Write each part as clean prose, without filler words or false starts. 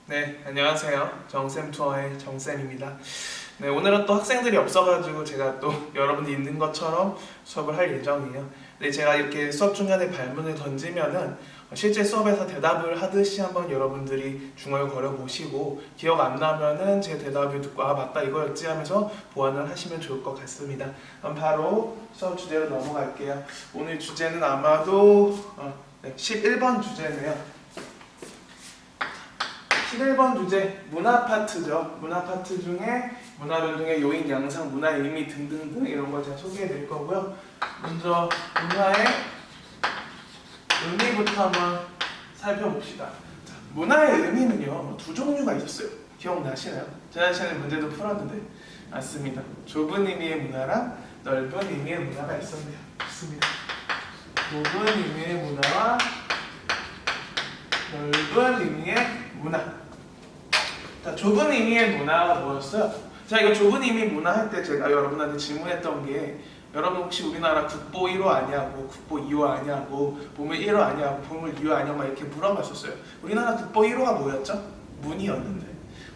네, 안녕하세요. 정쌤 투어의 정쌤입니다. 네, 오늘은 또 학생들이 없어가지고 제가 또 여러분이 있는 것처럼 수업을 할 예정이에요. 네, 제가 이렇게 수업 중간에 발문을 던지면은 실제 수업에서 대답을 하듯이 한번 여러분들이 중얼거려 보시고 기억 안 나면은 제 대답을 듣고 아 맞다 이거였지 하면서 보완을 하시면 좋을 것 같습니다. 그럼 바로 수업 주제로 넘어갈게요. 오늘 주제는 아마도 11번 주제네요. 11번 주제 문화 파트죠. 문화 파트 중에 문화 변동의 요인, 양상, 문화의 의미 등등등 이런 거 제가 소개해 드릴 거고요. 먼저 문화의 의미부터 한번 살펴봅시다. 자, 문화의 의미는요 두 종류가 있었어요. 기억나시나요? 지난 시간에 문제도 풀었는데 맞습니다. 좁은 의미의 문화랑 넓은 의미의 문화가 있었네요. 좋습니다. 좁은 의미의 문화와 넓은 의미의 문화. 자, 좁은 의미의 문화가 뭐였어요? 자, 이거 좁은 의미의 문화 할 때 제가 여러분한테 질문했던 게 여러분 혹시 우리나라 국보 1호 아니냐고 국보 2호 아니냐고 보물 1호 아니냐고 보물 2호 아니냐고 막 이렇게 물어봤었어요. 우리나라 국보 1호가 뭐였죠? 문이었는데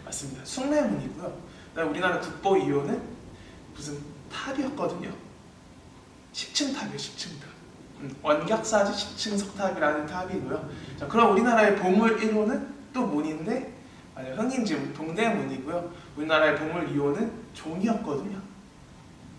맞습니다. 숭례문이고요. 그다음에 우리나라 국보 2호는 무슨 탑이었거든요. 10층 탑이에요. 10층 탑. 원격사지 10층 석탑이라는 탑이고요. 자, 그럼 우리나라의 보물 1호는 또 문인데 흔히 지금 동대문이고요. 우리나라의 보물 2호는 종이었거든요.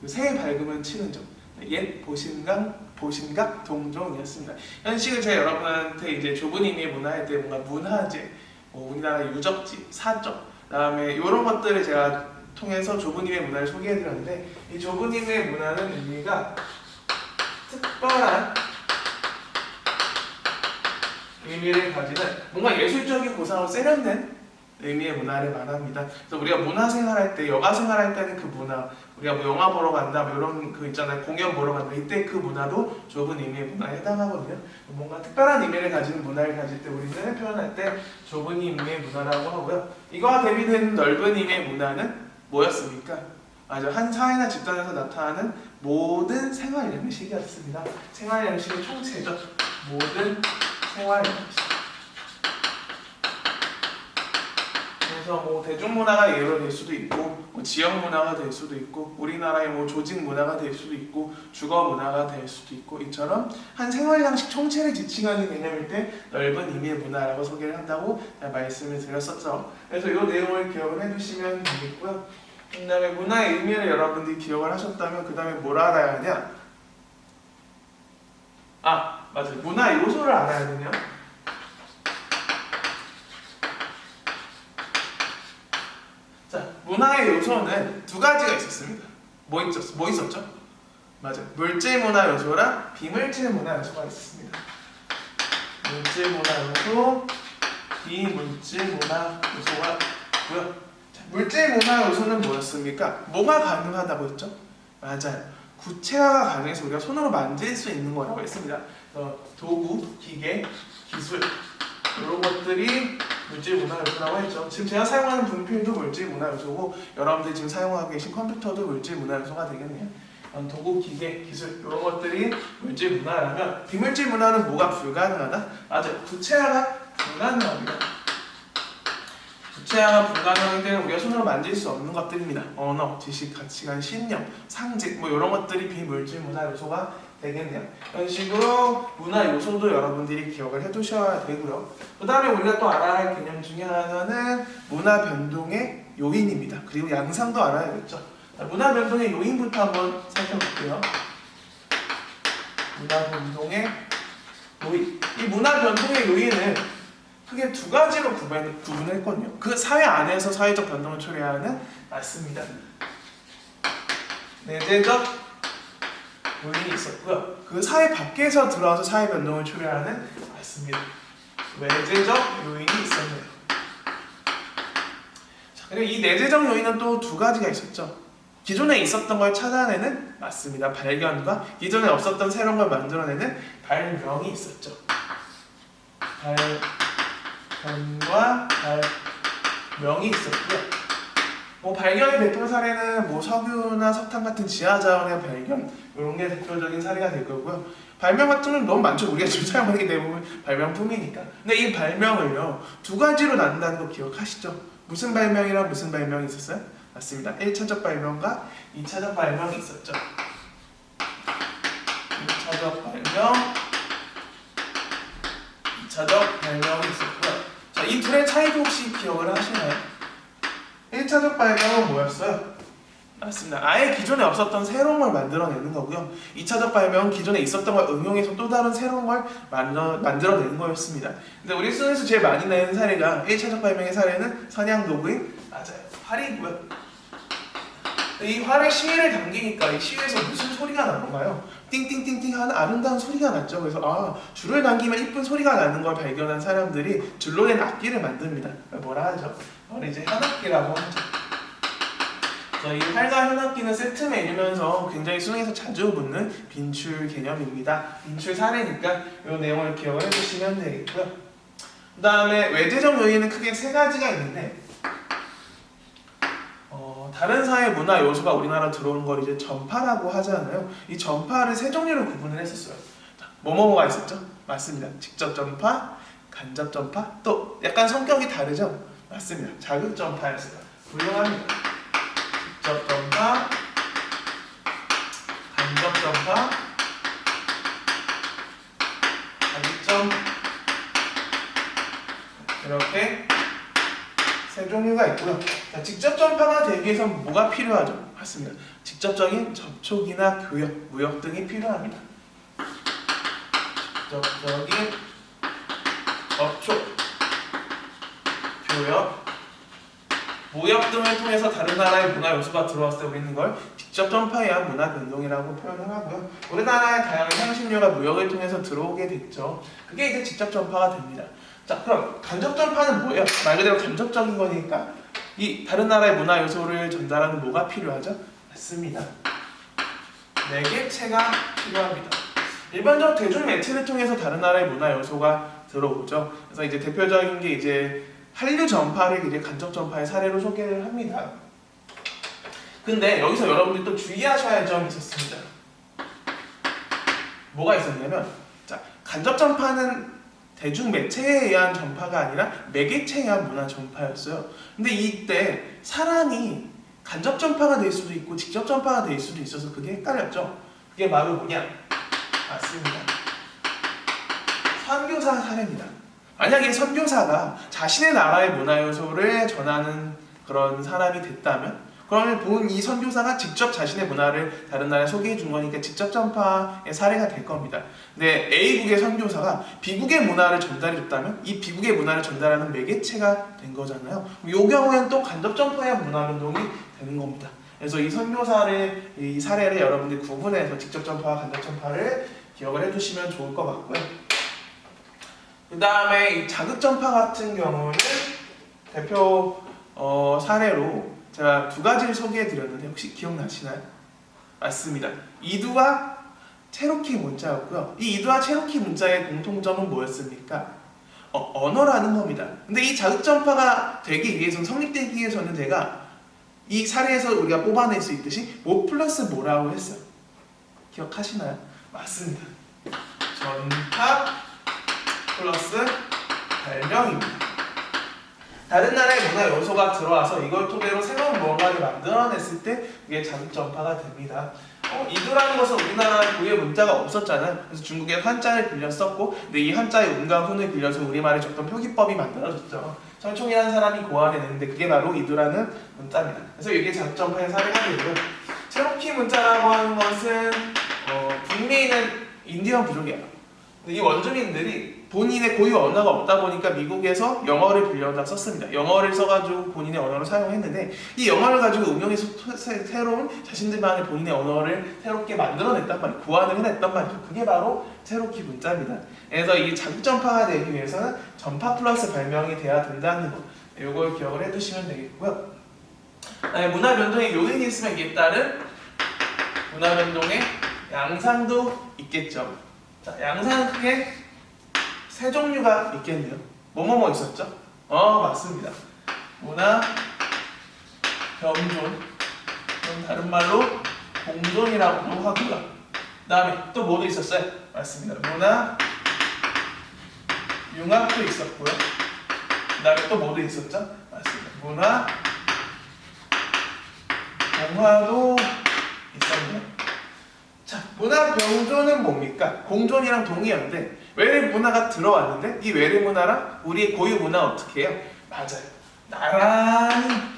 새해 밝으면 치는 종. 옛 보신각 동종이었습니다. 이런 식을 제가 여러분한테 이제 좁은 의미의 문화 할 때 뭔가 문화재, 우리나라 유적지, 사적, 그다음에 이런 것들을 제가 통해서 좁은 의미의 문화를 소개해드렸는데 이 좁은 의미의 문화는 의미가 특별한 의미를 가지는 뭔가 예술적인 고상을 세련된 의미의 문화를 말합니다. 그래서 우리가 문화생활할 때, 여가생활할 때는 그 문화, 우리가 뭐 영화 보러 간다, 뭐 이런 그 있잖아요, 공연 보러 간다, 이때 그 문화도 좁은 의미의 문화에 해당하거든요. 뭔가 특별한 의미를 가지는 문화를 가질 때 우리는 표현할 때 좁은 의미의 문화라고 하고요. 이거와 대비되는 넓은 의미의 문화는 뭐였습니까? 맞아, 한 사회나 집단에서 나타나는 모든 생활 양식이었습니다. 생활 양식의 총체죠. 모든 생활 양식. 그래서 뭐 대중문화가 예로 될 수도 있고, 뭐 지역 문화가 될 수도 있고, 우리나라의 뭐 조직 문화가 될 수도 있고, 주거 문화가 될 수도 있고, 이처럼 한 생활 양식 총체를 지칭하는 개념일 때 넓은 의미의 문화라고 소개를 한다고 말씀을 드렸었죠. 그래서 이 내용을 기억을 해두시면 되겠고요. 그 다음에 문화의 의미를 여러분들이 기억을 하셨다면 그 다음에 뭘 알아야 하냐? 아, 맞아요. 문화 요소를 알아야 되냐? 자, 문화의 요소는 두 가지가 있었습니다. 뭐 있었죠? 맞아요. 물질 문화 요소랑 비물질 문화 요소가 있었습니다. 물질 문화 요소, 비물질 문화 요소가 있고요. 물질 문화 요소는 뭐였습니까? 뭐가 가능하다고 했죠? 맞아요. 구체화가 가능해서 우리가 손으로 만질 수 있는 거라고 했습니다. 도구, 기계, 기술 이런 것들이 물질 문화 요소라고 했죠. 지금 제가 사용하는 분필도 물질 문화 요소고 여러분들이 지금 사용하고 계신 컴퓨터도 물질 문화 요소가 되겠네요. 도구, 기계, 기술 이런 것들이 물질 문화라면 비물질 문화는 뭐가 불가능하다? 맞아요. 구체화가 불가능합니다. 구체화가 불가능한 게 우리가 손으로 만질 수 없는 것들입니다. 언어, 지식, 가치관, 신념, 상징 뭐 이런 것들이 비물질 문화 요소가 되겠네요. 이런 식으로 문화 요소도 여러분들이 기억을 해두셔야 되고요. 그 다음에 우리가 또 알아야 할 개념 중에 하나는 문화 변동의 요인입니다. 그리고 양상도 알아야겠죠. 문화 변동의 요인부터 한번 살펴볼게요. 문화 변동의 요인. 이 문화 변동의 요인은 크게 두 가지로 구분을 했거든요. 그 사회 안에서 사회적 변동을 초래하는 맞습니다. 내재적 요인이 있었고요. 그 사회 밖에서 들어와서 사회 변동을 초래하는 맞습니다. 외재적 요인이 있었네요. 자, 그리고 이 내재적 요인은 또 두 가지가 있었죠. 기존에 있었던 걸 찾아내는 맞습니다. 발견과 기존에 없었던 새로운 걸 만들어내는 발명이 있었죠. 발견과 발명이 있었고요. 뭐 발견이 됐던 사례는 뭐 석유나 석탄 같은 지하자원의 발견 이런 게 대표적인 사례가 될 거고요. 발명 같은 건 너무 많죠. 우리가 지금 사용하는 게 대부분 발명품이니까. 근데 이 발명을요 두 가지로 나눈다는 거 기억하시죠? 무슨 발명이랑 무슨 발명이 있었어요? 맞습니다. 1차적 발명과 2차적 발명이 있었죠. 1차적 발명, 2차적 발명이 있었고요. 자, 이 둘의 차이도 혹시 기억을 하시나요? 1차적 발명은 뭐였어요? 맞습니다. 아예 기존에 없었던 새로운 걸 만들어내는 거고요. 2차적 발명은 기존에 있었던 걸 응용해서 또 다른 새로운 걸 만들어내는 거였습니다. 근데 우리 수능에서 제일 많이 내는 사례가 1차적 발명의 사례는 선양도구인 맞아요. 활이고요. 이 활에 시위를 당기니까 이 시위에서 무슨 소리가 나는가요? 띵띵띵띵 하는 아름다운 소리가 났죠. 그래서 아 줄을 당기면 이쁜 소리가 나는 걸 발견한 사람들이 줄로 된 악기를 만듭니다. 뭐라 하죠? 그걸 이제 현악기라고 하죠. 이 활과 현악기는 세트 메뉴면서 굉장히 수능에서 자주 붙는 빈출 개념입니다. 빈출 사례니까 이 내용을 기억을 해주시면 되겠고요. 그 다음에 외재적 요인은 크게 세 가지가 있는데 다른 사회 문화 요소가 우리나라 들어오는 걸 이제 전파라고 하잖아요. 이 전파를 세 종류로 구분을 했었어요. 뭐뭐뭐가 있었죠? 맞습니다. 직접 전파, 간접 전파, 또 약간 성격이 다르죠? 맞습니다. 자극 전파였어요. 훌륭합니다. 직접 전파, 간접 전파, 자극 전파 이렇게 세 종류가 있고요. 자, 직접 전파가 되기 위해서는 뭐가 필요하죠? 맞습니다. 직접적인 접촉이나 교역, 무역 등이 필요합니다. 직접적인 접촉, 교역, 무역 등을 통해서 다른 나라의 문화 요소가 들어왔을 때 우리는 이걸 직접 전파해야 문화 변동이라고 표현을 하고요. 우리나라의 다양한 향신료가 무역을 통해서 들어오게 됐죠. 그게 이제 직접 전파가 됩니다. 자, 그럼 간접 전파는 뭐예요? 말 그대로 간접적인 거니까 이 다른 나라의 문화 요소를 전달하는 뭐가 필요하죠? 맞습니다. 매개체가 필요합니다. 일반적으로 대중 매체를 통해서 다른 나라의 문화 요소가 들어오죠. 그래서 이제 대표적인 게 이제 한류 전파를 이제 간접 전파의 사례로 소개를 합니다. 근데 여기서 여러분들이 또 주의하셔야 할 점이 있었습니다. 뭐가 있었냐면, 자, 간접 전파는 대중 매체에 의한 전파가 아니라 매개체에 의한 문화 전파였어요. 근데 이때 사람이 간접 전파가 될 수도 있고 직접 전파가 될 수도 있어서 그게 헷갈렸죠. 그게 바로 뭐냐? 맞습니다. 선교사 사례입니다. 만약에 선교사가 자신의 나라의 문화 요소를 전하는 그런 사람이 됐다면 그러면 이 선교사가 직접 자신의 문화를 다른 나라에 소개해 준 거니까 직접 전파의 사례가 될 겁니다. 근데 A국의 선교사가 B국의 문화를 전달해 줬다면 이 B국의 문화를 전달하는 매개체가 된 거잖아요. 이 경우에는 또 간접 전파의 문화 변동이 되는 겁니다. 그래서 이 사례를 여러분들이 구분해서 직접 전파와 간접 전파를 기억을 해두시면 좋을 것 같고요. 그 다음에 이 자극 전파 같은 경우는 대표 사례로 제가 두 가지를 소개해 드렸는데 혹시 기억나시나요? 맞습니다. 이두와 체로키 문자였고요. 이 이두와 체로키 문자의 공통점은 뭐였습니까? 언어라는 겁니다. 근데 이 자극 전파가 되기 위해서는 성립되기 위해서는 제가 이 사례에서 우리가 뽑아낼 수 있듯이 뭐 플러스 뭐라고 했어요? 기억하시나요? 맞습니다. 전파 플러스 발명입니다. 다른 나라의 문화 요소가 들어와서 이걸 토대로 새로운 뭔가를 만들어냈을 때 이게 자극 전파가 됩니다. 이두라는 것은 우리나라 고유의 문자가 없었잖아요. 그래서 중국의 한자를 빌려 썼고, 근데 이 한자의 운과 훈을 빌려서 우리말에 적던 표기법이 만들어졌죠. 성총이라는 사람이 고안해냈는데 그게 바로 이두라는 문자입니다. 그래서 이게 자극 전파의 사례가 되고요. 체로키 문자라고 하는 것은 북미는 인디언 부족이에요. 근데 이 원주민들이 본인의 고유 언어가 없다 보니까 미국에서 영어를 빌려다 썼습니다. 영어를 써가지고 본인의 언어를 사용했는데 이 영어를 가지고 응용해서 새로운 자신들만의 본인의 언어를 새롭게 만들어냈단 말이에요. 구안을 해냈단 말이죠. 그게 바로 체로키 문자입니다. 그래서 이 자극 전파가 되기 위해서는 전파 플러스 발명이 돼야 된다는 거. 이걸 기억을 해두시면 되겠고요. 문화 변동의 요인이 있으면 이에 따른 문화 변동의 양상도 있겠죠. 자, 양상은 크게 세 종류가 있겠네요. 뭐뭐뭐 있었죠? 맞습니다. 문화 병존, 그럼 다른 말로 공존이라고도 하고요. 그 다음에 또 뭐도 있었어요? 맞습니다. 문화 융합도 있었고요. 그 다음에 또 뭐도 있었죠? 맞습니다. 문화 동화도 있었네요. 자, 문화 병존은 뭡니까? 공존이랑 동의어인데 외래 문화가 들어왔는데 이 외래 문화랑 우리의 고유 문화 어떻게 해요? 맞아요. 나란히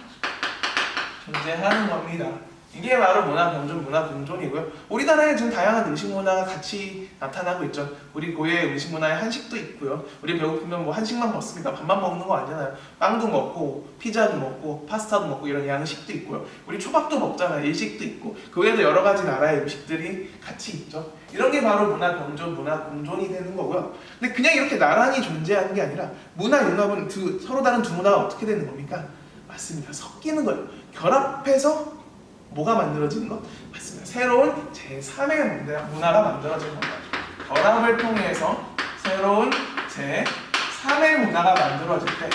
존재하는 겁니다. 이게 바로 문화 병존, 문화 공존이고요. 우리나라에 지금 다양한 음식 문화가 같이 나타나고 있죠. 우리 고유의 음식 문화에 한식도 있고요. 우리 배고프면 뭐 한식만 먹습니다. 밥만 먹는 거 아니잖아요. 빵도 먹고 피자도 먹고 파스타도 먹고 이런 양식도 있고요. 우리 초밥도 먹잖아요. 일식도 있고 그 외에도 여러 가지 나라의 음식들이 같이 있죠. 이런 게 바로 문화 병존, 문화 공존이 되는 거고요. 근데 그냥 이렇게 나란히 존재하는 게 아니라 문화 융합은 서로 다른 두 문화가 어떻게 되는 겁니까? 맞습니다. 섞이는 거예요. 결합해서 뭐가 만들어지는 것? 맞습니다. 새로운 제3의 문화가 만들어지는 겁니다. 결합을 통해서 새로운 제3의 문화가 만들어질 때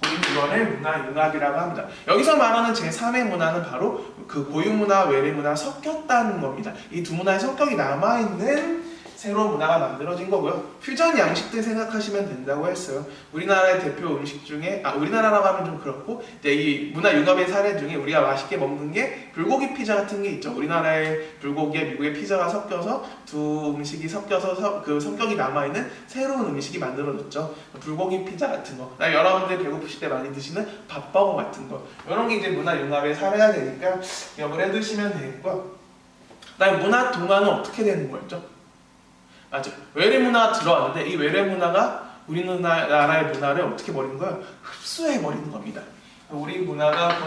우리는 이거를 문화융합이라고 합니다. 여기서 말하는 제3의 문화는 바로 그 고유문화와 외래문화가 섞였다는 겁니다. 이 두 문화의 성격이 남아있는 새로운 문화가 만들어진 거고요. 퓨전 양식들 생각하시면 된다고 했어요. 우리나라의 대표 음식 중에 우리나라라고 하면 좀 그렇고 이 문화 융합의 사례 중에 우리가 맛있게 먹는 게 불고기 피자 같은 게 있죠. 우리나라의 불고기에 미국의 피자가 섞여서 두 음식이 섞여서 그 성격이 남아있는 새로운 음식이 만들어졌죠. 불고기 피자 같은 거, 여러분들 배고프실 때 많이 드시는 밥버거 같은 거, 이런 게 이제 문화 융합의 사례가 되니까 기억을 해두시면 되겠고요. 그다음에 문화 동화는 어떻게 되는 거였죠? 맞아요. 외래 문화가 들어왔는데 이 외래 문화가 우리나라의 문화를 어떻게 버리는 거예요? 흡수해 버리는 겁니다. 우리 문화가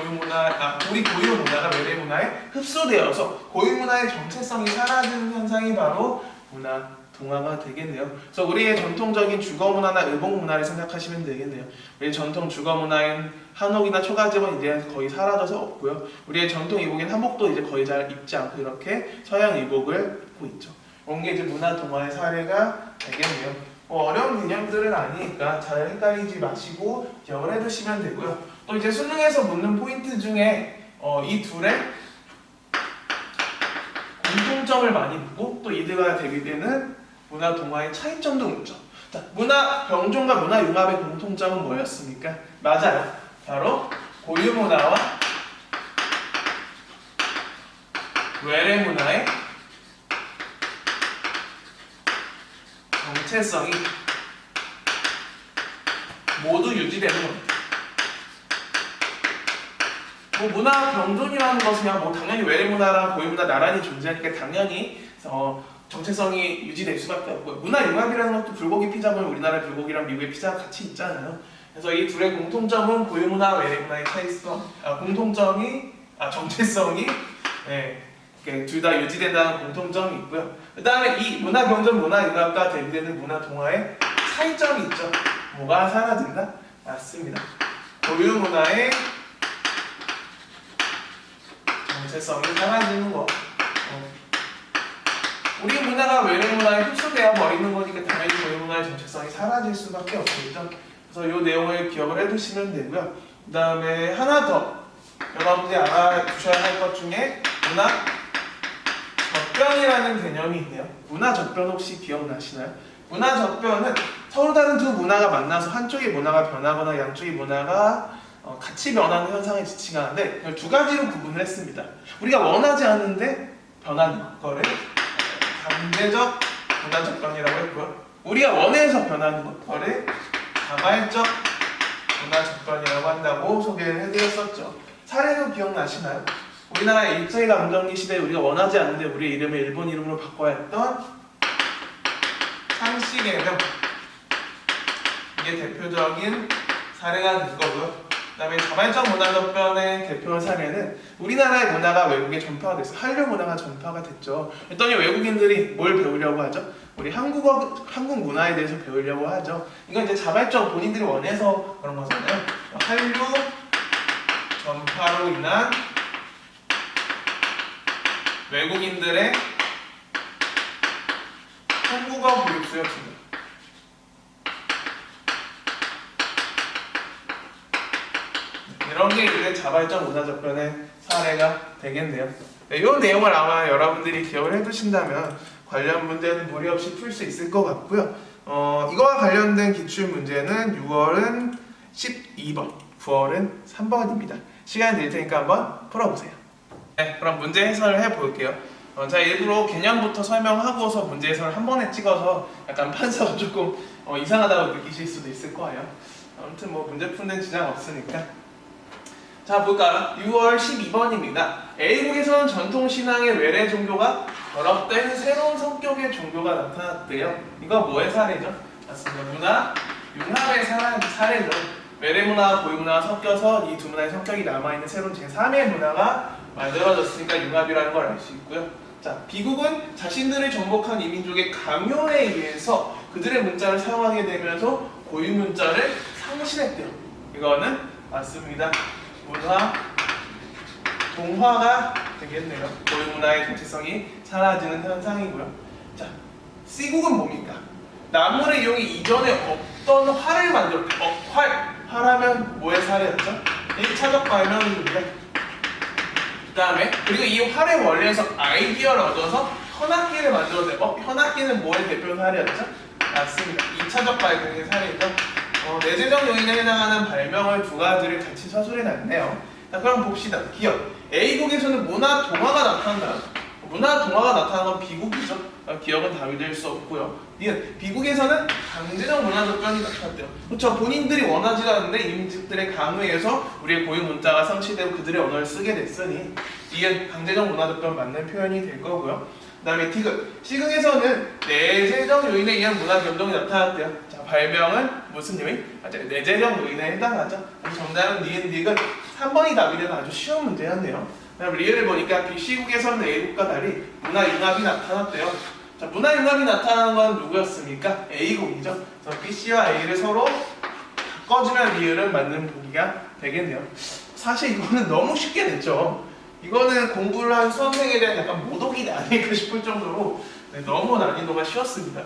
우리 고유 문화가 외래 문화에 흡수되어서 고유 문화의 정체성이 사라지는 현상이 바로 문화 동화가 되겠네요. 그래서 우리의 전통적인 주거 문화나 의복 문화를 생각하시면 되겠네요. 우리의 전통 주거 문화인 한옥이나 초가집은 이제 거의 사라져서 없고요. 우리의 전통 의복인 한복도 이제 거의 잘 입지 않고 이렇게 서양 의복을 입고 있죠. 이런 게 이제 문화 동화의 사례가 되겠네요. 어려운 개념들은 아니니까 잘 헷갈리지 마시고 기억을 해두시면 되고요. 또 이제 수능에서 묻는 포인트 중에 이 둘의 공통점을 많이 묻고 또 이들과 대비되는 문화 동화의 차이점도 묻죠. 자, 문화 병존과 문화 융합의 공통점은 뭐였습니까? 맞아요. 바로 고유 문화와 외래 문화의 정체성이 모두 유지되는 겁니다. 문화 병존이라는 것은 그냥 당연히 외래 문화랑 고유 문화 나란히 존재하니까 당연히 정체성이 유지될 수밖에 없고요. 문화 융합이라는 것도 불고기 피자 보면 우리나라 불고기랑 미국의 피자가 같이 있잖아요. 그래서 이 둘의 공통점은 고유 문화, 외래 문화의 차이성, 정체성이 둘 다 유지된다는 공통점이 있고요. 그 다음에 이 문화 병존, 문화 융합과 대비되는 문화 동화의 차이점이 있죠. 뭐가 사라진다? 맞습니다. 고유 문화의 정체성이 사라지는 거. 우리 문화가 외래 문화에 흡수되어 버리는 거니까 당연히 고유 문화의 정체성이 사라질 수밖에 없겠죠. 그래서 이 내용을 기억을 해두시면 되고요. 그 다음에 하나 더 여러분들이 알아두셔야 할 것 중에 문화 접변이라는 개념이 있네요. 문화 접변 혹시 기억나시나요? 문화 접변은 서로 다른 두 문화가 만나서 한쪽의 문화가 변하거나 양쪽의 문화가 같이 변하는 현상을 지칭하는데 두 가지로 구분을 했습니다. 우리가 원하지 않는데 변하는 거를 강제적 문화 접변이라고 했고요. 우리가 원해서 변하는 거를 자발적 문화 접변이라고 한다고 소개를 해드렸었죠. 사례도 기억나시나요? 우리나라 일제강점기 시대에 우리가 원하지 않는데 우리의 이름을 일본 이름으로 바꿔야 했던 상시개명, 이게 대표적인 사례가 될 거고요. 그 다음에 자발적 문화 접변의 대표 사례는 우리나라의 문화가 외국에 전파가 됐어요. 한류 문화가 전파가 됐죠. 그랬더니 외국인들이 뭘 배우려고 하죠? 우리 한국 문화에 대해서 배우려고 하죠. 이건 이제 자발적 본인들이 원해서 그런 거잖아요. 한류 전파로 인한 외국인들의 한국어 교육 수요입니다. 이런 게 이제 자발적 문화접변의 사례가 되겠네요. 네, 이 내용을 아마 여러분들이 기억을 해두신다면 관련 문제는 무리 없이 풀 수 있을 것 같고요. 이거와 관련된 기출 문제는 6월은 12번, 9월은 3번입니다. 시간이 될 테니까 한번 풀어보세요. 네, 그럼 문제 해설을 해볼게요. 자, 일부러 개념부터 설명하고서 문제 해설을 한 번에 찍어서 약간 판사가 조금 이상하다고 느끼실 수도 있을 거예요. 아무튼 뭐 문제 푸는 데는 지장 없으니까. 자, 볼까요? 6월 12번입니다. A국에서는 전통신앙의 외래 종교가 결합된 새로운 성격의 종교가 나타났대요. 이거 뭐의 사례죠? 맞습니다. 문화 융합의 사례죠. 외래 문화와 고유 문화가 섞여서 이 두 문화의 성격이 남아있는 새로운 제3의 문화가 만들어졌으니까 융합이라는 걸 알 수 있고요. 자, 비국은 자신들을 정복한 이민족의 강요에 의해서 그들의 문자를 사용하게 되면서 고유 문자를 상실했대요. 이거는 맞습니다. 문화 동화가 되겠네요. 고유 문화의 정체성이 사라지는 현상이고요. 자, C국은 뭡니까? 나무를 이용해 이전에 없던 활을 만들었대. 활하면 뭐의 사례였죠? 1차적 발명입니다. 그 다음에 그리고 이 활의 원리에서 아이디어를 얻어서 현악기를 만들었대. 현악기는 뭐의 대표 사례였죠? 맞습니다. 2차적 발명의 사례죠. 내재적 요인에 해당하는 발명을 두 가지를 같이 서술해 놨네요. 자, 그럼 봅시다. 기억. A국에서는 문화 동화가 나타난다. 문화 동화가 나타나는 건 B국이죠. 기억은 답이 될 수 없고요. B국에서는 강제적 문화 접변이 나타났대요. 그렇죠. 본인들이 원하지 않는데 이민족들의 강요에 의해서 우리의 고유 문자가 상실되고 그들의 언어를 쓰게 됐으니 이게 강제적 문화 접변 맞는 표현이 될 거고요. 그 다음에 D극. C극에서는 내재적 요인에 의한 문화 변동이 나타났대요. 자, 발명은 무슨 요인? 맞아요. 내재적 요인에 해당하죠. 정답은 니은 D극. 3번이 답이 되는 아주 쉬운 문제였네요. 그다음 리을을 보니까 BC국에서는 A국과 달리 문화 융합이 나타났대요. 자, 문화 융합이 나타나는 건 누구였습니까? A국이죠. 그래서 BC와 A를 서로 바꿔주면 리을은 맞는 보기가 되겠네요. 사실 이거는 너무 쉽게 냈죠. 이거는 공부를 한 수험생에 대한 약간 모독이 아닐까 싶을 정도로 너무 난이도가 쉬웠습니다.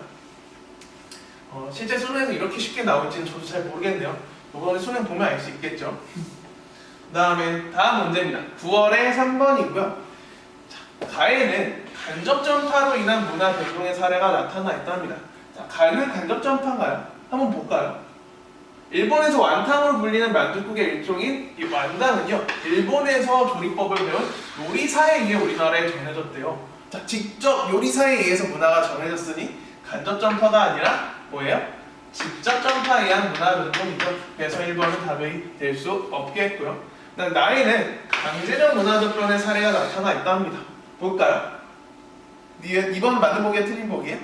실제 수능에서 이렇게 쉽게 나올지는 저도 잘 모르겠네요. 이번에 수능 보면 알 수 있겠죠. 그 다음에 다음 문제입니다. 9월에 3번이고요. 자, 가에는 간접전파로 인한 문화 변동의 사례가 나타나 있답니다. 자, 가는 간접전파인가요? 한번 볼까요? 일본에서 완탕으로 불리는 만둣국의 일종인 이 완당은요, 일본에서 조리법을 배운 요리사에 의해 우리나라에 전해졌대요. 자, 직접 요리사에 의해서 문화가 전해졌으니 간접전파가 아니라 뭐예요? 직접 전파에 의한 문화 변동이죠. 그래서 1번은 답이 될 수 없겠고요. 나에는 강제적 문화 접변의 사례가 나타나 있답니다. 볼까요? 2번 맞는 보기에 틀린 보기에?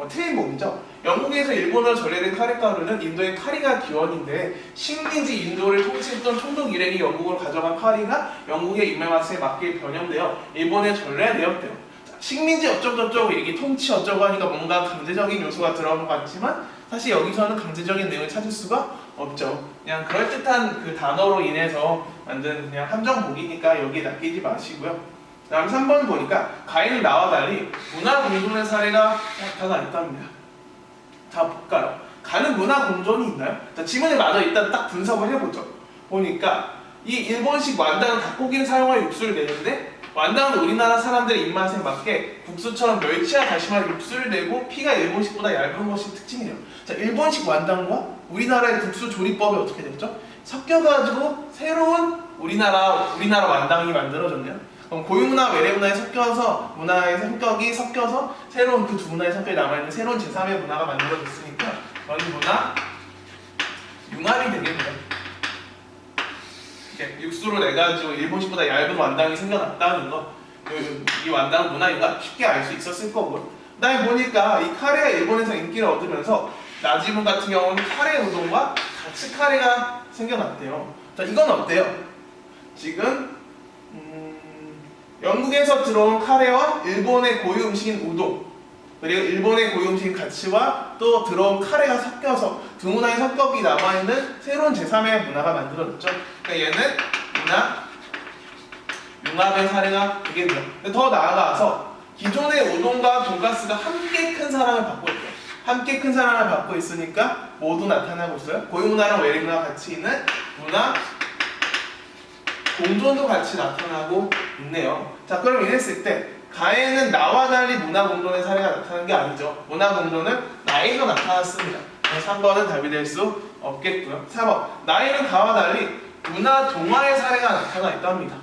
틀린 보기죠. 영국에서 일본으로 전래된 카레가루는 인도의 카리가 기원인데 식민지 인도를 통치했던 총독 일행이 영국으로 가져간 카리가 영국의 입맛에 맞게 변형되어 일본에 전래되었대요. 식민지 어쩌고저쩌고 얘기 통치 어쩌고 하니까 뭔가 강제적인 요소가 들어간 것 같지만 사실 여기서는 강제적인 내용을 찾을 수가 없죠. 그냥 그럴듯한 그 단어로 인해서 만든 그냥 함정보기니까 여기에 낚이지 마시고요. 다음 3번 보니까 가인은 나와 달리 문화 공존의 사례가 나타나 있답니다. 자, 볼까요? 가는 문화 공존이 있나요? 자, 지문에 맞아 일단 딱 분석을 해보죠. 보니까 이 일본식 완당은 닭고기를 사용할 육수를 내는데 완당은 우리나라 사람들의 입맛에 맞게 국수처럼 멸치와 다시마를 육수를 내고 피가 일본식보다 얇은 것이 특징이에요. 자, 일본식 완당과 우리나라의 국수 조리법이 어떻게 됐죠? 섞여가지고 새로운 우리나라 완당이 만들어졌네요. 그럼 고유문화, 외래문화에 섞여서 문화의 성격이 섞여서 새로운 그 두 문화의 성격이 남아있는 새로운 제3의 문화가 만들어졌으니까 그런 문화 융합이 되겠네요. 육수로 내가지고 일본식보다 얇은 완당이 생겨났다는 거, 이 완당 문화 융합 쉽게 알 수 있었을 거고요. 그 다음에 보니까 이 카레가 일본에서 인기를 얻으면서 나지문 같은 경우는 카레 우동과 같이 카레가 생겨났대요. 자, 이건 어때요? 지금 영국에서 들어온 카레와 일본의 고유 음식인 우동, 그리고 일본의 고유 음식인 가츠와 또 들어온 카레가 섞여서 두 문화의 성격이 남아있는 새로운 제3의 문화가 만들어졌죠. 그러니까 얘는 문화 융합의 사례가 되겠네요. 더 나아가서 기존의 우동과 돈가스가 함께 큰 사랑을 받고 있대요. 함께 큰 사랑을 받고 있으니까 모두 나타나고 있어요. 고유 문화랑 외래 문화가 같이 있는 문화 공존도 같이 나타나고 있네요. 자, 그럼 이랬을 때 가에는 나와 달리 문화 공존의 사례가 나타나는 게 아니죠. 문화 공존은 나에도 나타났습니다. 그래서 3번은 답이 될 수 없겠고요. 4번 나에는 가와 달리 문화 동화의 사례가 나타나 있답니다.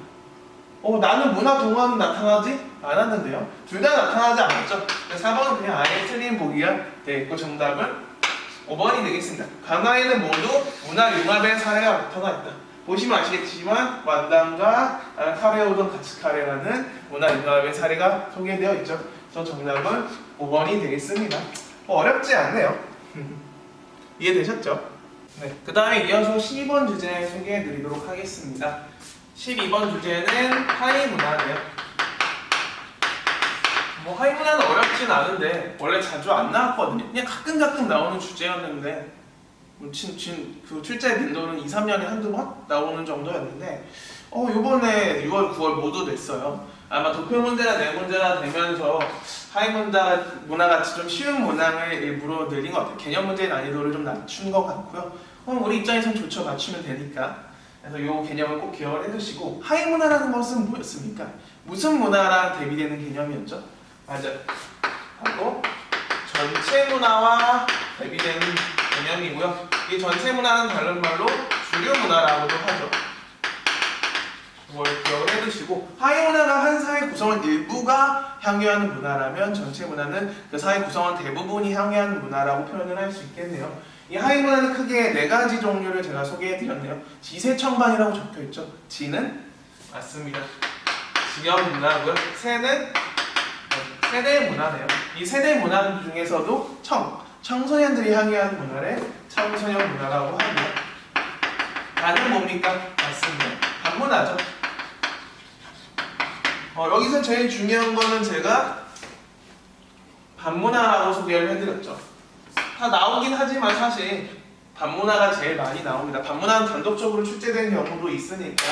나는 문화 동화는 나타나지 않았는데요. 둘 다 나타나지 않았죠. 4번은 그냥 아예 틀린 보기가 되겠고 정답은 5번이 되겠습니다. 강화에는 모두 문화 융합의 사례가 나타나 있다. 보시면 아시겠지만 완단과 카레오돈 가츠카레라는 문화 융합의 사례가 소개되어 있죠. 그래서 정답은 5번이 되겠습니다. 어렵지 않네요. 이해되셨죠? 네. 그 다음에 이어서 12번 주제 소개해 드리도록 하겠습니다. 12번 주제는 하이 문화네요. 하이 문화는 어렵진 않은데 원래 자주 안 나왔거든요. 그냥 가끔 나오는 주제였는데 그 출제 빈도는 2, 3년에 한두 번 나오는 정도였는데 요번에 6월, 9월 모두 냈어요. 아마 도표 문제나 내 문제나 되면서 하이 문화같이 좀 쉬운 문항을 일부러 늘린 것 같아요. 개념 문제의 난이도를 좀 낮춘 것 같고요. 우리 입장에선 좋죠. 맞추면 되니까. 그래서 이 개념을 꼭 기억을 해두시고 하이 문화라는 것은 뭐였습니까? 무슨 문화랑 대비되는 개념이었죠? 맞아요. 하고 전체 문화와 대비되는 개념이고요. 이 전체 문화는 다른 말로 주류 문화라고도 하죠. 이걸 기억을 해두시고 하이 문화가 한 사회 구성원 일부가 향유하는 문화라면 전체 문화는 그 사회 구성원 대부분이 향유하는 문화라고 표현을 할 수 있겠네요. 이 하이 문화는 크게 4가지 종류를 제가 소개해드렸네요. 지세청반이라고 적혀있죠. 지는 맞습니다. 지역 문화고요. 세는 세대 문화네요. 이 세대 문화 중에서도 청소년들이 향유하는 문화를 청소년 문화라고 하고요. 반은 뭡니까? 맞습니다. 반문화죠. 여기서 제일 중요한 거는 제가 반문화라고 소개를 해드렸죠. 다 나오긴 하지만 사실 반문화가 제일 많이 나옵니다. 반문화는 단독적으로 출제된 경우도 있으니까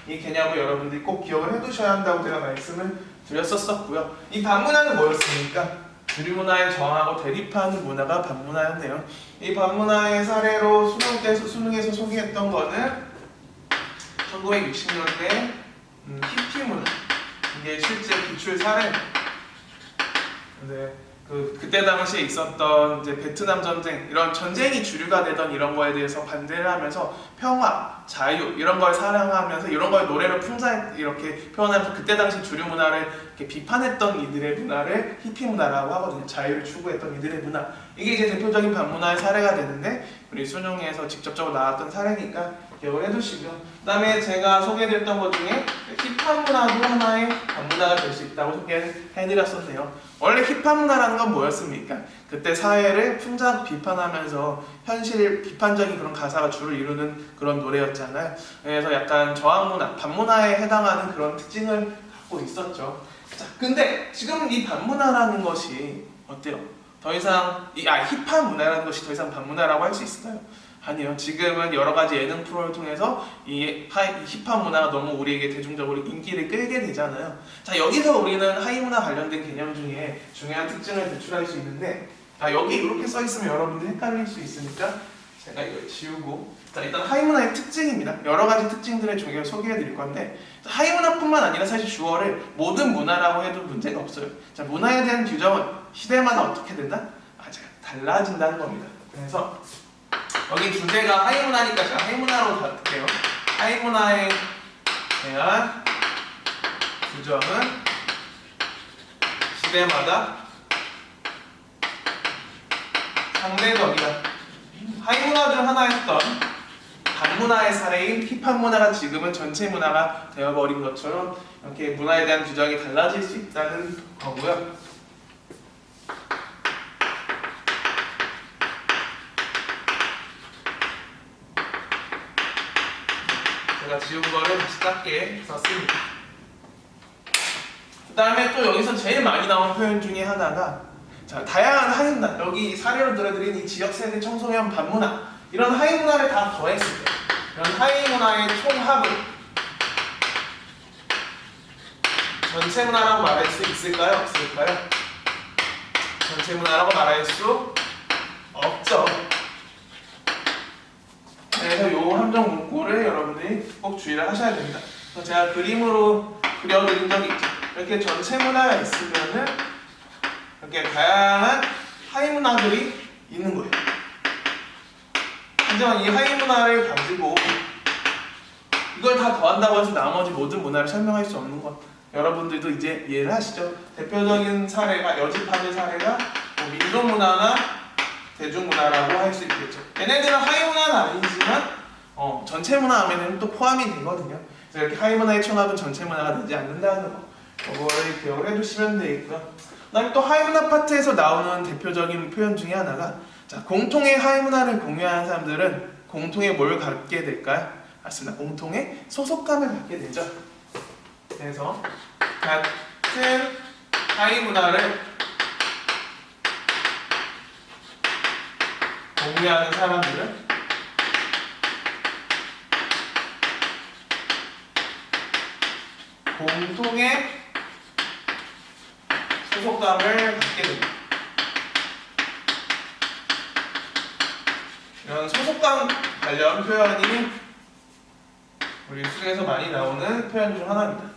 이 개념을 여러분들이 꼭 기억을 해두셔야 한다고 제가 말씀을 드렸었고요. 이 반문화는 뭐였습니까? 주류 문화에 저항하고 대립하는 문화가 반문화였네요. 이 반문화의 사례로 수능에서 소개했던 거는 1960년대 히피 문화. 이게 실제 기출 사례. 네. 그때 당시에 있었던 이제 베트남 전쟁, 이런 전쟁이 주류가 되던 이런 거에 대해서 반대를 하면서 평화, 자유 이런 걸 사랑하면서 이런 걸 노래로 이렇게 표현하면서 그때 당시 주류 문화를 이렇게 비판했던 이들의 문화를 히피 문화라고 하거든요. 자유를 추구했던 이들의 문화. 이게 이제 대표적인 반문화의 사례가 되는데 우리 수능에서 직접적으로 나왔던 사례니까 기억을 해두시고요. 그 다음에 제가 소개해드렸던 것 중에 힙합 문화도 하나의 반문화가 될 수 있다고 소개해드렸었네요. 원래 힙합 문화라는 건 뭐였습니까? 그때 사회를 풍자하고 비판하면서 현실 비판적인 그런 가사가 주를 이루는 그런 노래였잖아요. 그래서 약간 저항 문화, 반문화에 해당하는 그런 특징을 갖고 있었죠. 자, 근데 지금 이 반문화라는 것이 어때요? 더 이상 힙합 문화라는 것이 더 이상 반문화라고 할 수 있을까요? 아니요. 지금은 여러 가지 예능 프로를 통해서 이 힙합 문화가 너무 우리에게 대중적으로 인기를 끌게 되잖아요. 자, 여기서 우리는 하이 문화 관련된 개념 중에 중요한 특징을 대출할 수 있는데 여기 이렇게 써 있으면 여러분들 헷갈릴 수 있으니까 제가 이걸 지우고 자, 일단 하이 문화의 특징입니다. 여러 가지 특징들을 중에 소개해 드릴 건데 하이 문화뿐만 아니라 사실 주어를 모든 문화라고 해도 문제가 없어요. 자, 문화에 대한 규정은 시대마다 어떻게 된다? 맞아요. 달라진다는 겁니다. 그래서 여기 주제가 하이 문화니까 제가 하이 문화로 갈게요. 하이 문화에 대한 규정은 시대마다 상대적이다. 하이 문화 중 하나였던 반문화의 사례인 힙합 문화가 지금은 전체 문화가 되어버린 것처럼 이렇게 문화에 대한 규정이 달라질 수 있다는 거고요. 제가 지운 거를 다시 작게 썼습니다. 그 다음에 또 여기서 제일 많이 나온 표현 중에 하나가 자, 다양한 하이 문화, 여기 사례로 들어드린 이 지역세대 청소년 반문화 이런 하이 문화를 다 더했을 때 이런 하이 문화의 총합을 전체 문화라고 말할 수 있을까요? 없을까요? 전체 문화라고 말할 수 없죠. 그래서 이 함정 문구를 여러분들이 꼭 주의를 하셔야 됩니다. 제가 그림으로 그려드린 적이 있죠. 이렇게 전체 문화가 있으면은 이렇게 다양한 하위 문화들이 있는 거예요. 하지만 이 하위 문화를 가지고 이걸 다 더한다고 해서 나머지 모든 문화를 설명할 수 없는 것. 여러분들도 이제 이해를 하시죠? 대표적인 사례가 여집하는 사례가 뭐 민족 문화나 대중 문화라고 할 수 있겠죠. 얘네들은 하위 문화는 아니지만 전체 문화 하면은 또 포함이 되거든요. 그래서 이렇게 하위 문화의 총합은 전체 문화가 되지 않는다는 거. 이거를 기억을 해주시면 되겠고요. 그다음에 또 하위 문화 파트에서 나오는 대표적인 표현 중에 하나가 자, 공통의 하위 문화를 공유하는 사람들은 공통의 뭘 갖게 될까요? 맞습니다. 공통의 소속감을 갖게 되죠. 그래서 같은 하위 문화를 공유하는 사람들은 공통의 소속감을 갖게 됩니다. 이런 소속감 관련 표현이 우리 수에서 많이 나오는 표현 중 하나입니다.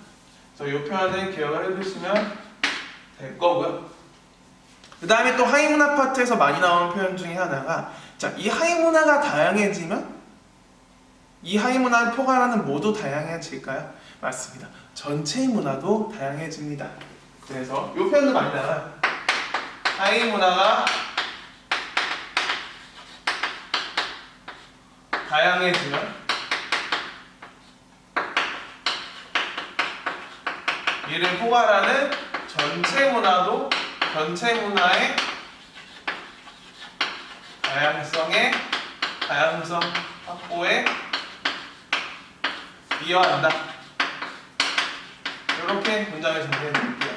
그래서 이 표현을 기억을 해두시면 될 거고요. 그 다음에 또 하위 문화 파트에서 많이 나오는 표현 중에 하나가 자, 이 하위 문화가 다양해지면 이 하위 문화를 포괄하는 모두 다양해질까요? 맞습니다. 전체의 문화도 다양해집니다. 그래서 이 표현도 많이 나와요. 하위 문화가 다양해지면 이를 포괄하는 전체 문화도 전체 문화의 다양성 확보에 기여한다. 이렇게 문장을 정리해 드릴게요.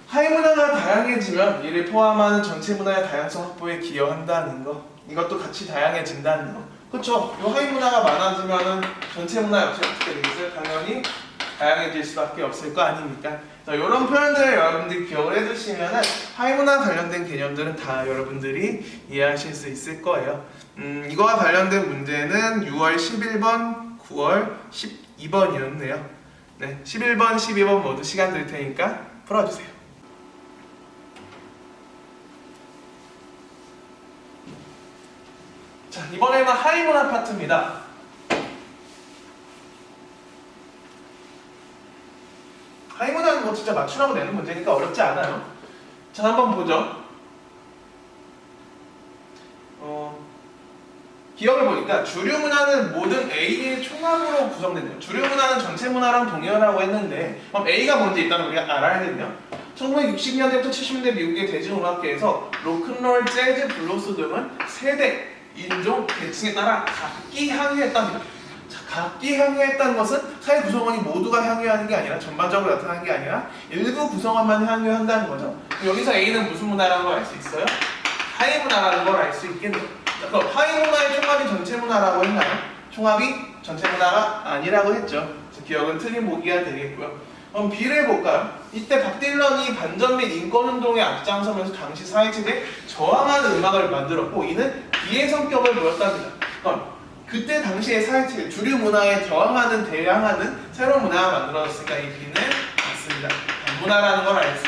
하위 문화가 다양해지면 이를 포함하는 전체 문화의 다양성 확보에 기여한다는 거. 이것도 같이 다양해진다는 거. 그렇죠? 이 하위 문화가 많아지면은 전체 문화 역시 어떻게 되겠어요? 당연히 다양해질 수밖에 없을 거 아닙니까? 이런 표현들을 여러분들이 기억을 해두시면은 하위 문화 관련된 개념들은 다 여러분들이 이해하실 수 있을 거예요. 이거와 관련된 문제는 6월 11번, 9월 12번이었네요. 네, 11번, 12번 모두 시간 드릴 테니까 풀어주세요. 자, 이번에는 하위 문화 파트입니다. 하위 문화는 뭐 진짜 맞추라고 내는 문제니까 어렵지 않아요. 자, 한번 보죠. 기억을 보니까 주류 문화는 모든 A의 총합으로 구성된대요. 주류 문화는 전체 문화랑 동일하다고 했는데 그럼 A가 뭔지 일단 우리가 알아야겠네요. 1960년대부터 70년대 미국의 대중음악계에서 로큰롤, 재즈, 블루스 등은 세대, 인종, 계층에 따라 각기 향유했답니다. 자, 각기 향유했다는 것은 사회 구성원이 모두가 향유하는 게 아니라 전반적으로 나타나는 게 아니라 일부 구성원만 향유한다는 거죠. 여기서 A는 무슨 문화라는 걸 알 수 있어요? 하위 문화라는 걸 알 수 있겠네요. 자, 그럼 하위 문화의 총합이 전체 문화라고 했나요? 총합이 전체 문화가 아니라고 했죠. 기억은 틀린 보기가 되겠고요. 그럼 B를 볼까요? 이때 밥 딜런이 반전 및 인권운동에 앞장서면서 당시 사회체제에 저항하는 음악을 만들었고 이는 B의 성격을 보였답니다. 그럼 그때 당시의 사회체제, 주류 문화에 저항하는, 대항하는 새로운 문화가 만들어졌으니까 이 B는 맞습니다. 반문화라는 걸 알 수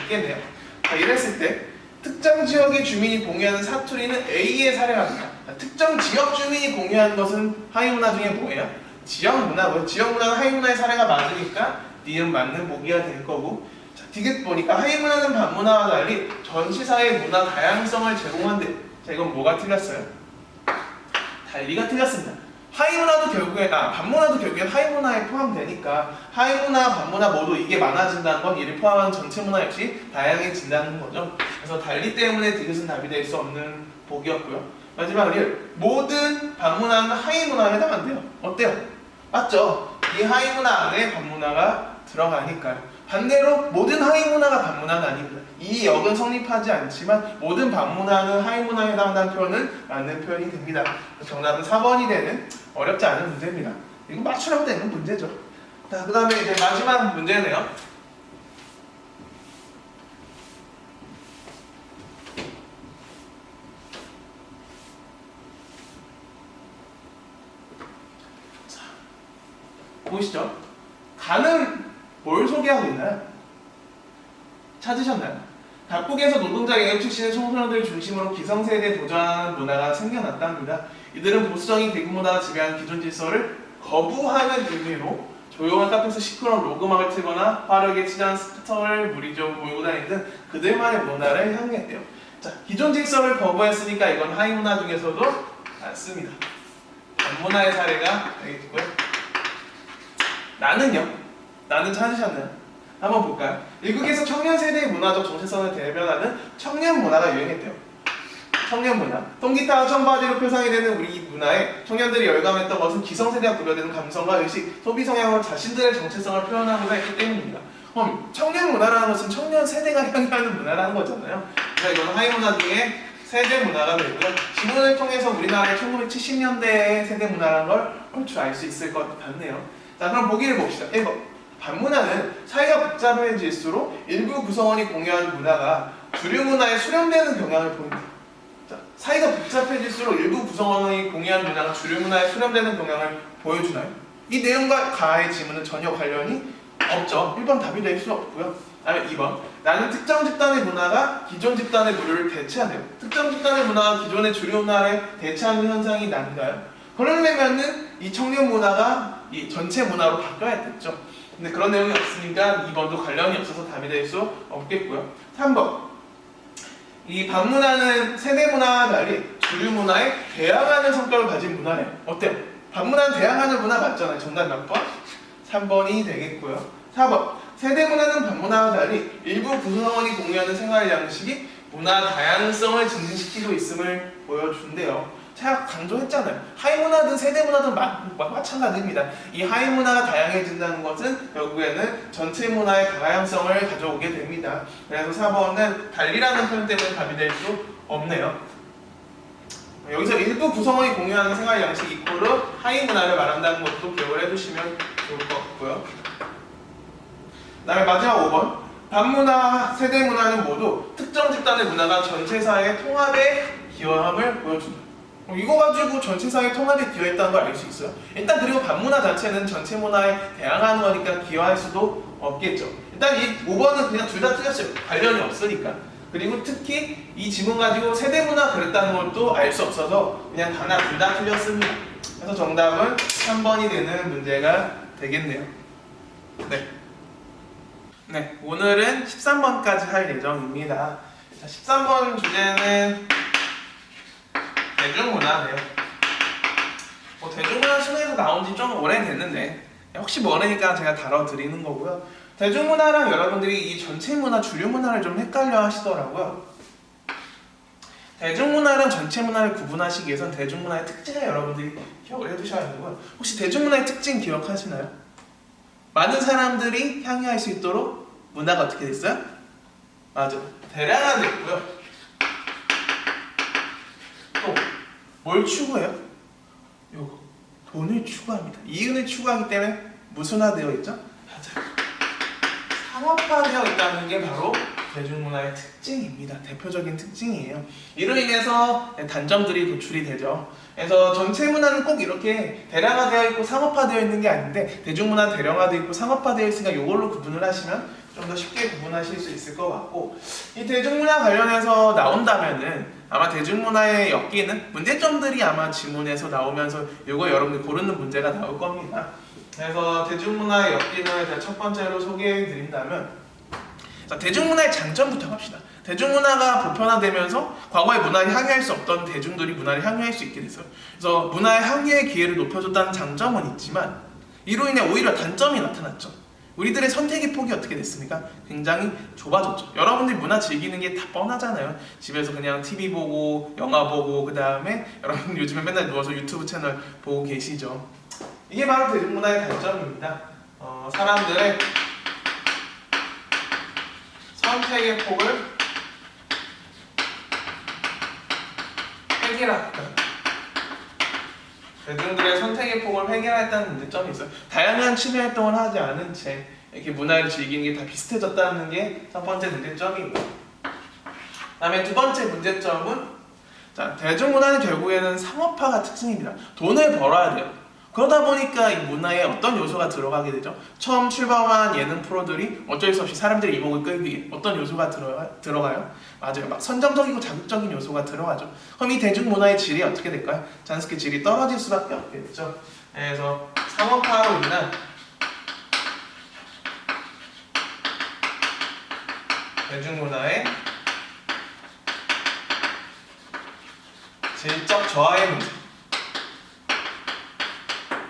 있겠네요. 자, 이랬을 때 특정 지역의 주민이 공유하는 사투리는 A의 사례랍니다. 특정 지역 주민이 공유하는 것은 하위 문화 중에 뭐예요? 지역 문화고요. 지역 문화는 하위 문화의 사례가 맞으니까 D는 맞는 보기가 될 거고. 자, 디귿 보니까 하위 문화는 반문화와 달리 전시사의 문화 다양성을 제공한대. 자, 이건 뭐가 틀렸어요? 달리가 틀렸습니다. 하위 문화도 결국에 반문화도 결국엔 하위 문화에 포함되니까 하위 문화, 반문화 모두 이게 많아진다는 건 이를 포함한 전체 문화 역시 다양해진다는 거죠. 그래서 달리 때문에 디귿은 답이 될 수 없는 보기였고요. 마지막 리을 모든 반문화는 하위 문화에 해당한대요. 어때요? 맞죠? 이 하위 문화 안에 반문화가 들어가니까요. 반대로 모든 하위 문화가 반문화는 아닙니다. 이 역은 성립하지 않지만 모든 반문화는 하위 문화에 해당한다는 표현은 맞는 표현이 됩니다. 정답은 4번이 되는 어렵지 않은 문제입니다. 이거 맞추라고 되는 문제죠. 자, 그 다음에 이제 마지막 문제네요. 보이시죠? 가는 뭘 소개하고 있나요? 찾으셨나요? 각국에서 노동자 계급 출신의 청소년들 중심으로 기성세대에 도전하는 문화가 생겨났답니다. 이들은 보수적인 대국 문화가 지배하는 기존 질서를 거부하는 의미로 조용한 카페에서 시끄러운 록음악을 틀거나 빠르게 치장한 스쿠터를 무리적으로 몰고 다니는 그들만의 문화를 향유했대요. 자, 기존 질서를 거부했으니까 이건 하위 문화 중에서도 많습니다. 반문화의 사례가 되겠고요. 나는요? 나는 찾으셨나요? 한번 볼까요? 미국에서 청년 세대의 문화적 정체성을 대변하는 청년 문화가 유행했대요. 청년 문화. 통기타와 청바지로 표상이 되는 우리 문화에 청년들이 열광했던 것은 기성세대와 구별되는 감성과 의식, 소비 성향으로 자신들의 정체성을 표현하고자 했기 때문입니다. 그럼 청년 문화라는 것은 청년 세대가 향유하는 문화라는 거잖아요. 그래서 이건 하위 문화 중에 세대 문화가 되고요. 지문을 통해서 우리나라의 1970년대의 세대 문화라는 걸 얼추 알 수 있을 것 같네요. 자, 그럼 보기를 봅시다. 1번. 반문화는 사회가 복잡해질수록 일부 구성원이 공유하는 문화가 주류 문화에 수렴되는 경향을 보인다. 자, 사회가 복잡해질수록 일부 구성원이 공유하는 문화가 주류 문화에 수렴되는 경향을 보여주나요? 이 내용과 가의 지문은 전혀 관련이 없죠. 1번 답이 될 수 없고요. 다음에 2번. 나는 특정 집단의 문화가 기존 집단의 문화를 대체하네요. 특정 집단의 문화가 기존의 주류 문화를 대체하는 현상이 난가요? 그러려면은 이 청년 문화가 이 전체 문화로 바뀌어야 됐죠. 근데 그런 내용이 없으니까 2번도 관련이 없어서 답이 될 수 없겠고요. 3번. 이 반문화는 세대 문화와 달리 주류 문화에 대항하는 성격을 가진 문화예요. 어때요? 반문화는 대항하는 문화 맞잖아요. 정답 몇 번? 3번이 되겠고요. 4번. 세대 문화는 반문화와 달리 일부 구성원이 공유하는 생활 양식이 문화 다양성을 증진시키고 있음을 보여준대요. 제가 강조했잖아요. 하위 문화든 세대 문화든 마찬가지입니다. 이 하위 문화가 다양해진다는 것은 결국에는 전체 문화의 다양성을 가져오게 됩니다. 그래서 4번은 달리라는 표현 때문에 답이 될 수 없네요. 여기서 일부 구성원이 공유하는 생활 양식 이코르 하위 문화를 말한다는 것도 기억을 해두시면 좋을 것 같고요. 그 다음에 마지막 5번. 반문화, 세대 문화는 모두 특정 집단의 문화가 전체 사회의 통합에 기여함을 보여준다. 이거 가지고 전체 사회 통합에 기여했다는 걸 알 수 있어요. 일단 그리고 반문화 자체는 전체 문화에 대항하는 거니까 기여할 수도 없겠죠. 일단 이 5번은 그냥 둘 다 틀렸어요. 관련이 없으니까. 그리고 특히 이 지문 가지고 세대 문화 그랬다는 것도 알 수 없어서 그냥 하나 둘 다 틀렸습니다. 그래서 정답은 3번이 되는 문제가 되겠네요. 네, 오늘은 13번까지 할 예정입니다. 자, 13번 주제는 대중문화네요. 대중문화 수능에서 나온 지 좀 오래됐는데 혹시 모르니까 제가 다뤄드리는 거고요. 대중문화랑 여러분들이 이 전체 문화, 주류 문화를 좀 헷갈려 하시더라고요. 대중문화랑 전체 문화를 구분하시기 위해선 대중문화의 특징을 여러분들이 기억을 해두셔야 되고요. 혹시 대중문화의 특징 기억하시나요? 많은 사람들이 향유할 수 있도록 문화가 어떻게 됐어요? 맞아요. 대량화됐고요. 또 뭘 추구해요? 요거 돈을 추구합니다. 이윤을 추구하기 때문에 무슨화되어 있죠? 맞아요. 상업화되어 있다는 게 바로 대중문화의 특징입니다. 대표적인 특징이에요. 이로 인해서 단점들이 도출이 되죠. 그래서 전체 문화는 꼭 이렇게 대량화되어 있고 상업화되어 있는 게 아닌데 대중문화는 대량화되어 있고 상업화되어 있으니까 이걸로 구분을 하시면 좀 더 쉽게 구분하실 수 있을 것 같고, 이 대중문화 관련해서 나온다면은 아마 대중문화에 엮이는 문제점들이 아마 지문에서 나오면서 이거 여러분들 고르는 문제가 나올 겁니다. 그래서 대중문화에 엮이는 첫 번째로 소개해 드린다면, 자, 대중문화의 장점부터 갑시다. 대중문화가 보편화되면서 과거의 문화를 향유할 수 없던 대중들이 문화를 향유할 수 있게 됐어요. 그래서 문화의 향유의 기회를 높여줬다는 장점은 있지만 이로 인해 오히려 단점이 나타났죠. 우리들의 선택의 폭이 어떻게 됐습니까? 굉장히 좁아졌죠. 여러분들이 문화 즐기는 게 다 뻔하잖아요. 집에서 그냥 TV 보고 영화 보고 그 다음에 여러분 요즘에 맨날 누워서 유튜브 채널 보고 계시죠. 이게 바로 대중문화의 단점입니다. 사람들의 선택의 폭을 획일화했다. 대중들의 선택의 폭을 획일화했다는 문제점이 있어요. 다양한 취미 활동을 하지 않은 채 이렇게 문화를 즐기는 게 다 비슷해졌다는 게 첫 번째 문제점이고, 그 다음에 두 번째 문제점은, 자, 대중문화는 결국에는 상업화가 특징입니다. 돈을 벌어야 돼요. 그러다 보니까 이 문화에 어떤 요소가 들어가게 되죠? 처음 출범한 예능 프로들이 어쩔 수 없이 사람들의 이목을 끌기 위해 어떤 요소가 들어가요? 맞아요. 막 선정적이고 자극적인 요소가 들어가죠. 그럼 이 대중문화의 질이 어떻게 될까요? 자연스럽게 질이 떨어질 수밖에 없겠죠. 그래서 상업화로 인한 대중문화의 질적 저하의 문제,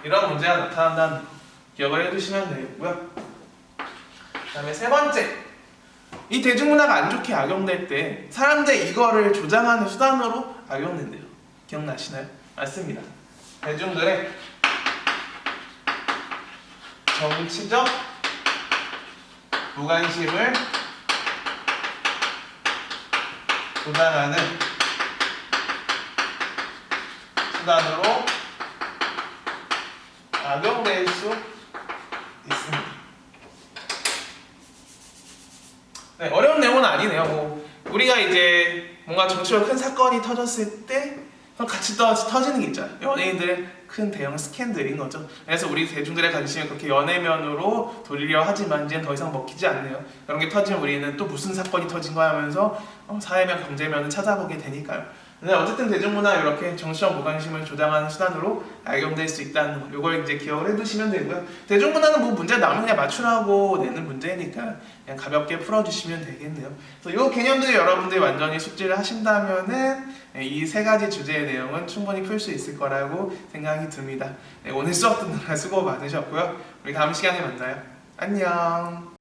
이런 문제가 나타난다는 거 기억을 해두시면 되겠고요. 그 다음에 세 번째, 이 대중문화가 안 좋게 악용될 때 사람들이 이거를 조장하는 수단으로 악용된대요. 기억나시나요? 맞습니다. 대중들의 정치적 무관심을 조장하는 수단으로 악용될 수 있습니다. 네, 어려운 내용은 아니네요. 우리가 이제 뭔가 정치로 큰 사건이 터졌을 때 같이 터지는 게 있잖아요. 연예인들의 큰 대형 스캔들인 거죠. 그래서 우리 대중들의 관심을 그렇게 연예면으로 돌리려 하지만 이제는 더 이상 먹히지 않네요. 그런 게 터지면 우리는 또 무슨 사건이 터진 거야 하면서 사회면 경제면을 찾아보게 되니까요. 근데 어쨌든 대중문화 이렇게 정치적 무관심을 조장하는 수단으로 악용될 수 있다는 거, 이걸 이제 기억을 해두시면 되고요. 대중문화는 뭐 문제 나오면 그냥 맞추라고 내는 문제니까 그냥 가볍게 풀어주시면 되겠네요. 그래서 이 개념들 여러분들이 완전히 숙지를 하신다면은 이 세 가지 주제의 내용은 충분히 풀 수 있을 거라고 생각이 듭니다. 네, 오늘 수업 듣느라 수고 많으셨고요. 우리 다음 시간에 만나요. 안녕.